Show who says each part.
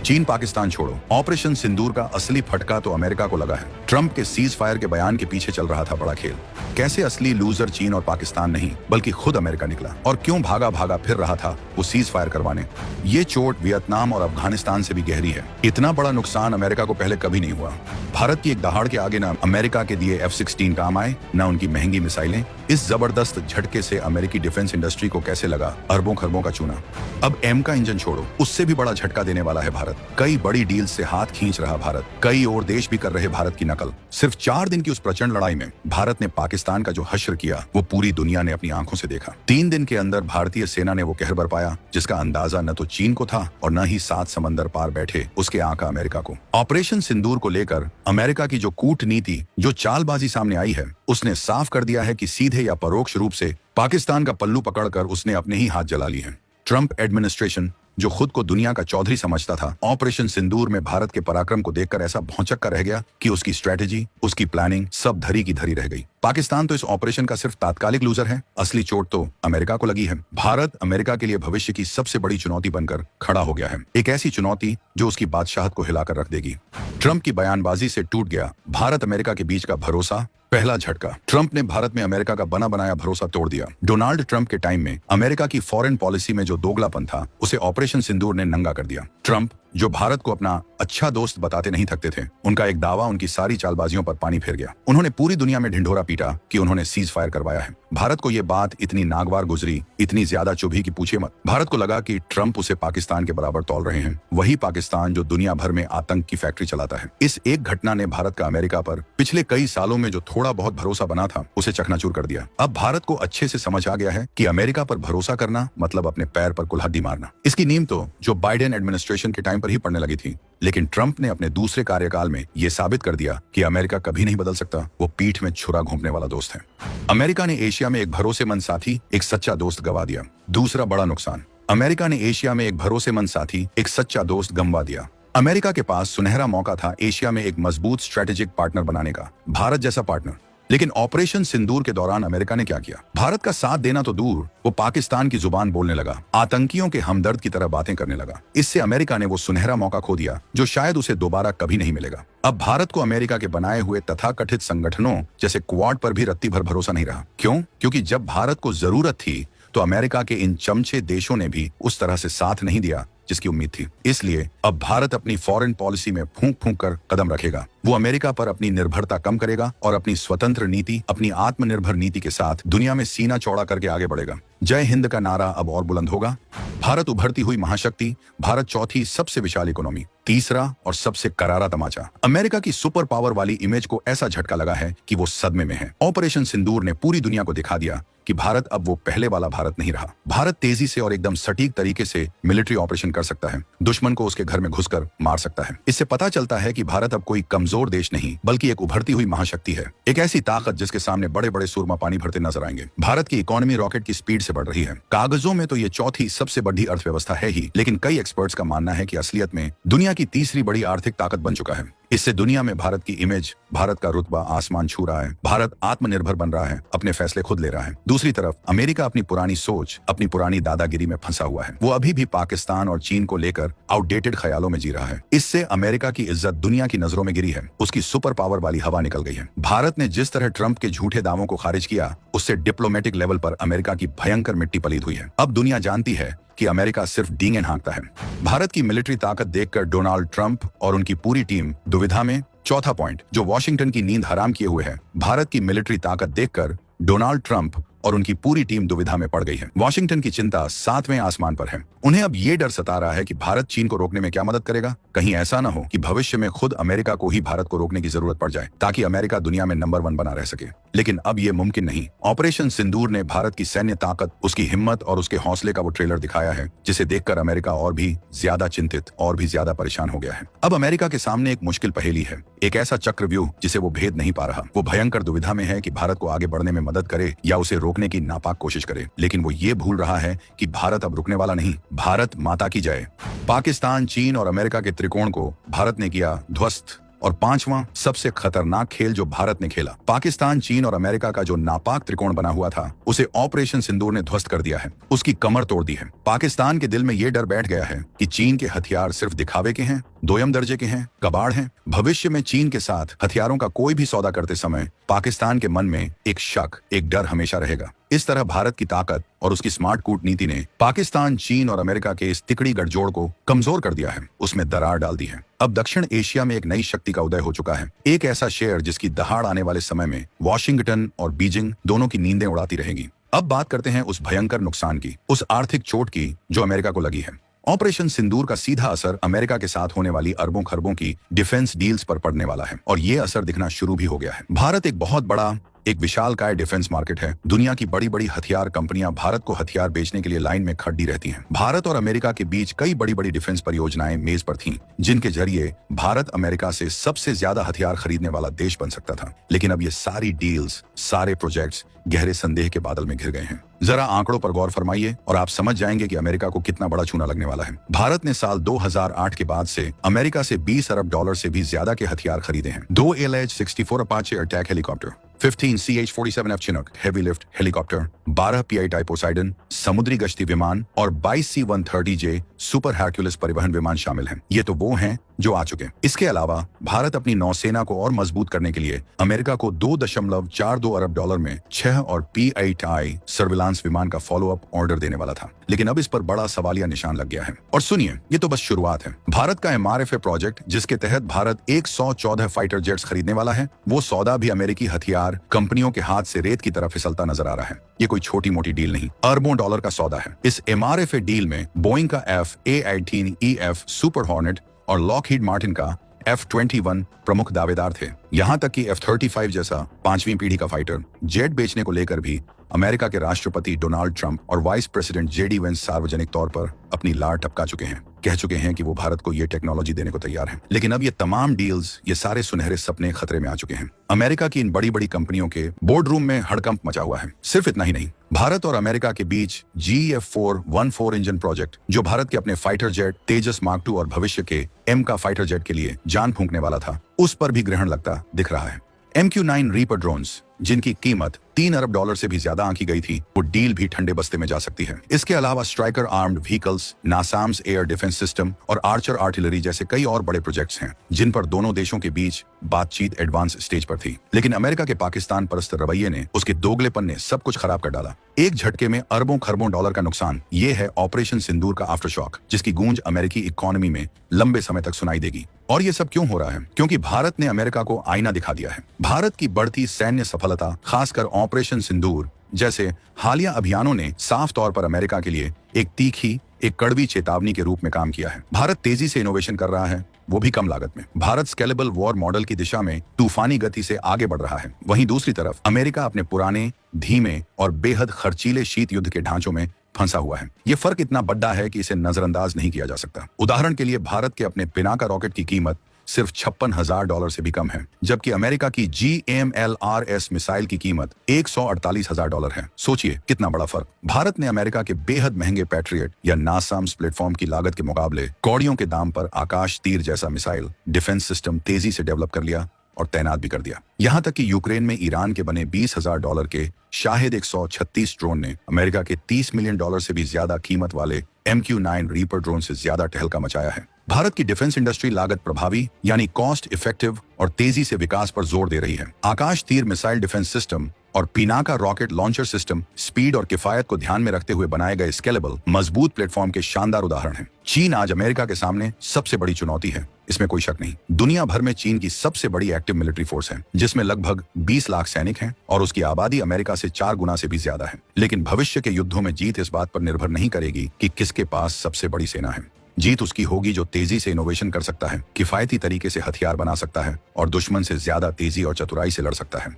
Speaker 1: चीन पाकिस्तान छोड़ो, ऑपरेशन सिंदूर का असली फटका तो अमेरिका को लगा है। ट्रंप के सीज फायर के बयान के पीछे चल रहा था बड़ा खेल। कैसे असली लूजर चीन और पाकिस्तान नहीं बल्कि खुद अमेरिका निकला, और क्यों भागा भागा फिर रहा था वो सीज फायर करवाने। ये चोट वियतनाम और अफगानिस्तान से भी गहरी है। इतना बड़ा नुकसान अमेरिका को पहले कभी नहीं हुआ। भारत की एक दहाड़ के आगे न अमेरिका के दिए F-16 काम आए, न उनकी महंगी मिसाइलें। इस जबरदस्त झटके से अमेरिकी डिफेंस इंडस्ट्री को कैसे लगा अरबों खरबों का चूना। अब एम का इंजन छोड़ो, उससे भी बड़ा झटका देने वाला है भारत। कई बड़ी डील से हाथ खींच रहा भारत, कई और देश भी कर रहे भारत की नकल। सिर्फ 4 दिन की उस प्रचंड लड़ाई में भारत ने पाकिस्तान का जो हश्र किया वो पूरी दुनिया ने अपनी आंखों से देखा। 3 दिन के अंदर भारतीय सेना ने वो कहर बरपाया जिसका अंदाजा न तो चीन को था और न ही 7 समंदर पार बैठे उसके आका अमेरिका को। ऑपरेशन सिंदूर को लेकर अमेरिका की जो कूटनीति, जो चालबाजी सामने आई है, उसने साफ कर दिया है कि सीधे या परोक्ष रूप से पाकिस्तान का पल्लू पकड़कर उसने अपने ही हाथ जला लिए हैं। ट्रंप एडमिनिस्ट्रेशन, जो खुद को दुनिया का चौधरी समझता था, ऑपरेशन सिंदूर में भारत के पराक्रम को देखकर ऐसा भौंचक्का रह गया कि उसकी स्ट्रेटेजी, उसकी प्लानिंग सब धरी की धरी रह गई। पाकिस्तान तो इस ऑपरेशन का सिर्फ तात्कालिक लूजर है, असली चोट तो अमेरिका को लगी है। भारत अमेरिका के लिए भविष्य की सबसे बड़ी चुनौती बनकर खड़ा हो गया है, एक ऐसी चुनौती जो उसकी बादशाहत को हिलाकर रख देगी। ट्रंप की बयानबाजी से टूट गया भारत अमेरिका के बीच का भरोसा। पहला झटका, ट्रंप ने भारत में अमेरिका का बना बनाया भरोसा तोड़ दिया। डोनाल्ड ट्रंप के टाइम में अमेरिका की फॉरेन पॉलिसी में जो दोगलापन था उसे ऑपरेशन सिंदूर ने नंगा कर दिया। ट्रंप, जो भारत को अपना अच्छा दोस्त बताते नहीं थकते थे, उनका एक दावा उनकी सारी चालबाजियों पर पानी फेर गया। उन्होंने पूरी दुनिया में ढिंढोरा पीटा कि उन्होंने सीज फायर करवाया है। भारत को यह बात इतनी नागवार गुजरी, इतनी ज्यादा चुभी कि पूछे मत। भारत को लगा कि ट्रंप उसे पाकिस्तान के बराबर तौल रहे हैं, वही पाकिस्तान जो दुनिया भर में आतंक की फैक्ट्री चलाता है। इस एक घटना ने भारत का अमेरिका पर पिछले कई सालों में जो थोड़ा बहुत भरोसा बना था उसे चकनाचूर कर दिया। अब भारत को अच्छे से समझ आ गया है कि अमेरिका पर भरोसा करना मतलब अपने पैर पर कुल्हाड़ी मारना। इसकी नींव तो जो बाइडेन एडमिनिस्ट्रेशन के टाइम पर ही पड़ने लगी थी, लेकिन ट्रंप ने अपने दूसरे कार्यकाल में यह साबित कर दिया कि अमेरिका कभी नहीं बदल सकता। वो पीठ में छुरा घोंपने वाला दोस्त है। अमेरिका ने एशिया में एक भरोसेमंद साथी, एक सच्चा दोस्त गवा दिया। दूसरा बड़ा नुकसान, अमेरिका ने एशिया में एक भरोसेमंद साथी, एक सच्चा दोस्त गंवा दिया। अमेरिका के पास सुनहरा मौका था एशिया में एक मजबूत स्ट्रेटेजिक पार्टनर बनाने का, भारत जैसा पार्टनर। लेकिन ऑपरेशन सिंदूर के दौरान अमेरिका ने क्या किया? भारत का साथ देना तो दूर, वो पाकिस्तान की जुबान बोलने लगा, आतंकियों के हमदर्द की तरह बातें करने लगा। इससे अमेरिका ने वो सुनहरा मौका खो दिया जो शायद उसे दोबारा कभी नहीं मिलेगा। अब भारत को अमेरिका के बनाए हुए तथाकथित संगठनों जैसे क्वाड पर भी रत्ती भर भरोसा नहीं रहा। क्यों? क्योंकि जब भारत को जरूरत थी तो अमेरिका के इन चमचे देशों ने भी उस तरह से साथ नहीं दिया जिसकी उम्मीद थी। इसलिए अब भारत अपनी फॉरेन पॉलिसी में फूंक फूंक कर कदम रखेगा। वो अमेरिका पर अपनी निर्भरता कम करेगा और अपनी स्वतंत्र नीति, अपनी आत्मनिर्भर नीति के साथ दुनिया में सीना चौड़ा करके आगे बढ़ेगा। जय हिंद का नारा अब और बुलंद होगा। भारत उभरती हुई महाशक्ति, भारत चौथी सबसे विशाल इकोनॉमी, तीसरा और सबसे करारा तमाचा। अमेरिका की सुपर पावर वाली इमेज को ऐसा झटका लगा है कि वो सदमे में है। ऑपरेशन सिंदूर ने पूरी दुनिया को दिखा दिया कि भारत अब वो पहले वाला भारत नहीं रहा। भारत तेजी से और एकदम सटीक तरीके से मिलिट्री ऑपरेशन कर सकता है, दुश्मन को उसके घर में घुसकर मार सकता है। इससे पता चलता है कि भारत अब कोई कमजोर देश नहीं बल्कि एक उभरती हुई महाशक्ति है, एक ऐसी ताकत जिसके सामने बड़े बड़े सूरमा पानी भरते नजर आएंगे। भारत की इकोनॉमी रॉकेट की स्पीड से बढ़ रही है। कागजों में तो ये चौथी सबसे बड़ी अर्थव्यवस्था है ही, लेकिन कई एक्सपर्ट्स का मानना है कि असलियत में दुनिया की तीसरी बड़ी आर्थिक ताकत बन चुका है। इससे दुनिया में भारत की इमेज, भारत का रुतबा आसमान छू रहा है। भारत आत्मनिर्भर बन रहा है, अपने फैसले खुद ले रहा है। दूसरी तरफ अमेरिका अपनी पुरानी सोच, अपनी पुरानी दादागिरी में फंसा हुआ है। वो अभी भी पाकिस्तान और चीन को लेकर आउटडेटेड ख्यालों में जी रहा है। इससे अमेरिका की इज्जत दुनिया की नजरों में गिरी है, उसकी सुपर पावर वाली हवा निकल गई है। भारत ने जिस तरह ट्रंप के झूठे दावों को खारिज किया, उससे डिप्लोमेटिक लेवल पर अमेरिका की भयंकर मिट्टी पलीद हुई है। अब दुनिया जानती है कि अमेरिका सिर्फ डींगे हाँकता है। भारत की मिलिट्री ताकत देखकर डोनाल्ड ट्रंप और उनकी पूरी टीम दुविधा में। चौथा पॉइंट, जो वॉशिंगटन की नींद हराम किए हुए है, भारत की मिलिट्री ताकत देखकर डोनाल्ड ट्रंप और उनकी पूरी टीम दुविधा में पड़ गई है। वॉशिंगटन की चिंता 7वें आसमान पर है। उन्हें अब ये डर सता रहा है कि भारत चीन को रोकने में क्या मदद करेगा। कहीं ऐसा न हो कि भविष्य में खुद अमेरिका को ही भारत को रोकने की जरूरत पड़ जाए ताकि अमेरिका दुनिया में नंबर 1 बना रह सके। लेकिन अब ये मुमकिन नहीं। ऑपरेशन सिंदूर ने भारत की सैन्य ताकत, उसकी हिम्मत और उसके हौसले का वो ट्रेलर दिखाया है जिसे देखकर अमेरिका और भी ज्यादा चिंतित और भी ज्यादा परेशान हो गया है। अब अमेरिका के सामने एक मुश्किल पहेली है, एक ऐसा चक्रव्यूह जिसे वो भेद नहीं पा रहा। वो भयंकर दुविधा में है कि भारत को आगे बढ़ने में मदद करे या उसे रोकने की नापाक कोशिश करे। लेकिन वो ये भूल रहा है कि भारत अब रुकने वाला नहीं। भारत माता की जय। पाकिस्तान, चीन और अमेरिका के त्रिकोण को भारत ने किया ध्वस्त और पांचवां सबसे खतरनाक खेल जो भारत ने खेला, पाकिस्तान, चीन और अमेरिका का जो नापाक त्रिकोण बना हुआ था, उसे ऑपरेशन सिंदूर ने ध्वस्त कर दिया है, उसकी कमर तोड़ दी है। पाकिस्तान के दिल में यह डर बैठ गया है कि चीन के हथियार सिर्फ दिखावे के हैं, दोयम दर्जे के हैं, कबाड़ हैं। भविष्य में चीन के साथ हथियारों का कोई भी सौदा करते समय पाकिस्तान के मन में एक शक, एक डर हमेशा रहेगा। इस तरह भारत की ताकत और उसकी स्मार्ट कूटनीति ने पाकिस्तान, चीन और अमेरिका के इस तिकड़ी गठजोड़ को कमजोर कर दिया है, उसमें दरार डाल दी है। अब दक्षिण एशिया में एक नई शक्ति का उदय हो चुका है, एक ऐसा शेर जिसकी दहाड़ आने वाले समय में वॉशिंगटन और बीजिंग दोनों की नींदें उड़ाती रहेगी। अब बात करते हैं उस भयंकर नुकसान की, उस आर्थिक चोट की जो अमेरिका को लगी है। ऑपरेशन सिंदूर का सीधा असर अमेरिका के साथ होने वाली अरबों खरबों की डिफेंस डील्स पर पड़ने वाला है और ये असर दिखना शुरू भी हो गया है। भारत एक बहुत बड़ा, एक विशालकाय डिफेंस मार्केट है। दुनिया की बड़ी बड़ी हथियार कंपनियां भारत को हथियार बेचने के लिए लाइन में खड़ी रहती हैं। भारत और अमेरिका के बीच कई बड़ी बड़ी डिफेंस परियोजनाएं मेज पर थीं, जिनके जरिए भारत अमेरिका से सबसे ज्यादा हथियार खरीदने वाला देश बन सकता था। लेकिन अब ये सारी डील्स, सारे प्रोजेक्ट्स गहरे संदेह के बादल में घिर गए हैं। जरा आंकड़ों पर गौर फरमाइए और आप समझ जाएंगे कि अमेरिका को कितना बड़ा चूना लगने वाला है। भारत ने साल 2008 के बाद से अमेरिका से 20 अरब डॉलर से भी ज्यादा के हथियार खरीदे हैं। 2 LH-64 Apache attack helicopter, 15 CH-47F Chinook heavy lift helicopter, 12 PI type Poseidon समुद्री गश्ती विमान और 22 C-130J सुपर हरक्यूलिस परिवहन विमान शामिल हैं। ये तो वो हैं जो आ चुके हैं। इसके अलावा भारत अपनी नौसेना को और मजबूत करने के लिए अमेरिका को 2.42 अरब डॉलर में 6 और P-8I सर्विलांस विमान का फॉलो अप ऑर्डर देने वाला था। लेकिन अब इस पर बड़ा सवालिया निशान लग गया है। और सुनिए, ये तो बस शुरुआत है। भारत का MRFA प्रोजेक्ट, जिसके तहत भारत 114 फाइटर जेट्स खरीदने वाला है, वो सौदा भी अमेरिकी हथियार कंपनियों के हाथ से रेत की तरफ फिसलता नजर आ रहा है। ये कोई छोटी मोटी डील नहीं, अरबों डॉलर का सौदा है। इस MRFA डील में बोइंग का F/A-18EF सुपर हॉर्नेट और लॉकहीड मार्टिन का F-21 प्रमुख दावेदार थे। यहां तक कि F-35 जैसा 5वीं पीढ़ी का फाइटर जेट बेचने को लेकर भी अमेरिका के राष्ट्रपति डोनाल्ड ट्रंप और वाइस प्रेसिडेंट JD वेंस सार्वजनिक तौर पर अपनी लार टपका चुके हैं, कह चुके हैं कि वो भारत को ये टेक्नोलॉजी देने को तैयार हैं। लेकिन अब ये तमाम डील्स, ये सारे सुनहरे सपने खतरे में आ चुके हैं। अमेरिका की इन बड़ी बड़ी कंपनियों के बोर्ड रूम में हड़कंप मचा हुआ है। सिर्फ इतना ही नहीं, भारत और अमेरिका के बीच GF-414 इंजन प्रोजेक्ट, जो भारत के अपने फाइटर जेट तेजस मार्क 2 और भविष्य के M का फाइटर जेट के लिए जान फूंकने वाला था, उस पर भी ग्रहण लगता दिख रहा है। MQ-9 रीपर ड्रोन्स, जिनकी कीमत 3 अरब डॉलर से भी ज्यादा आंकी गई थी, वो डील भी ठंडे बस्ते में जा सकती है। इसके अलावा Stryker armoured vehicles, NASAMS air defence system और आर्चर आर्टिलरी जैसे कई और बड़े प्रोजेक्ट्स हैं, जिन पर दोनों देशों के बीच बातचीत एडवांस स्टेज पर थी। लेकिन अमेरिका के पाकिस्तान परस्त रवैये ने, उसके दोगलेपन ने सब कुछ खराब कर डाला। एक झटके में अरबों खरबों डॉलर का नुकसान, ये है ऑपरेशन सिंदूर का आफ्टर शॉक, जिसकी गूंज अमेरिकी इकोनॉमी में लंबे समय तक सुनाई देगी। और ये सब क्यों हो रहा है? क्योंकि भारत ने अमेरिका को आईना दिखा दिया है। भारत की बढ़ती सैन्य सफलता, खासकर ऑपरेशन सिंदूर जैसे हालिया अभियानों ने साफ तौर पर अमेरिका के लिए एक तीखी, एक कड़वी चेतावनी के रूप में काम किया है। भारत तेजी से इनोवेशन कर रहा है, वो भी कम लागत में। भारत स्केलेबल वॉर मॉडल की दिशा में तूफानी गति से आगे बढ़ रहा है। वहीं दूसरी तरफ अमेरिका अपने पुराने, धीमे और बेहद खर्चीले शीत युद्ध के ढांचों में फंसा हुआ है। ये फर्क इतना बड़ा है कि इसे नजरअंदाज नहीं किया जा सकता। उदाहरण के लिए, भारत के अपने पिनाका रॉकेट की कीमत सिर्फ 56,000 डॉलर से भी कम है, जबकि अमेरिका की GMLRS मिसाइल की कीमत 148,000 डॉलर है। सोचिए कितना बड़ा फर्क। भारत ने अमेरिका के बेहद महंगे पैट्रियट या नासाम्स प्लेटफॉर्म की लागत के मुकाबले कौड़ियों के दाम पर आकाश तीर जैसा मिसाइल डिफेंस सिस्टम तेजी से डेवलप कर लिया और तैनात भी कर दिया। यहां तक कि यूक्रेन में ईरान के बने 20,000 डॉलर के शाहिद 136 ड्रोन ने अमेरिका के 30 मिलियन डॉलर से भी ज्यादा कीमत वाले MQ-9 रीपर ड्रोन से ज्यादा टहलका मचाया है। भारत की डिफेंस इंडस्ट्री लागत प्रभावी यानी कॉस्ट इफेक्टिव और तेजी से विकास पर जोर दे रही है। आकाश तीर मिसाइल डिफेंस सिस्टम और Pinaka rocket launcher system speed और किफायत को ध्यान में रखते हुए बनाए गए स्केलेबल मजबूत प्लेटफॉर्म के शानदार उदाहरण हैं। चीन आज अमेरिका के सामने सबसे बड़ी चुनौती है, इसमें कोई शक नहीं। दुनिया भर में चीन की सबसे बड़ी एक्टिव मिलिट्री फोर्स है, जिसमें लगभग 20 लाख सैनिक हैं और उसकी आबादी अमेरिका से 4 गुना से भी ज्यादा है। लेकिन भविष्य के युद्धों में जीत इस बात पर निर्भर नहीं करेगी कि किसके पास सबसे बड़ी सेना है। जीत उसकी होगी जो तेजी से इनोवेशन कर सकता है, किफायती तरीके से हथियार बना सकता है और दुश्मन से ज्यादा तेजी और चतुराई से लड़ सकता है।